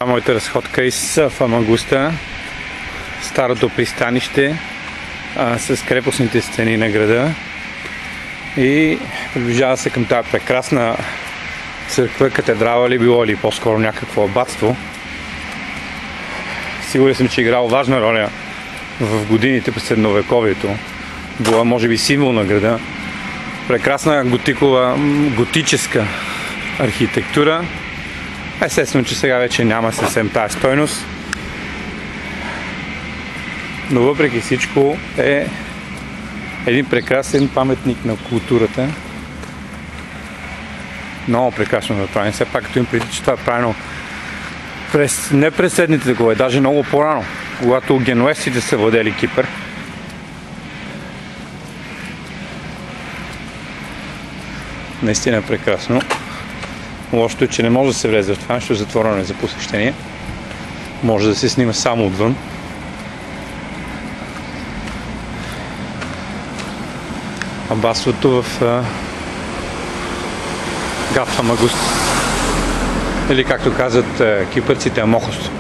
Моята разходка из Фамагуста, старото пристанище с крепостните стени на града, и приближава се към тази прекрасна църква, катедрала ли било, или по-скоро някакво абатство. Сигурен съм, че е играло важна роля в годините през средновековието. Била може би символ на града. Прекрасна готическа архитектура. Естествено, че сега вече няма съвсем тази стойност. Но въпреки всичко е един прекрасен паметник на културата. Много прекрасно направен. Все пак като им преди, че това е правено не през следните векове, даже много по-рано, когато генуезците са владели Кипър. Наистина е прекрасно. Лошото е, че не може да се влезе в това, защото е затворено за посещение. Може да се снима само отвън. Абатството в Фамагуста. Или както казват кипърците, Амохос.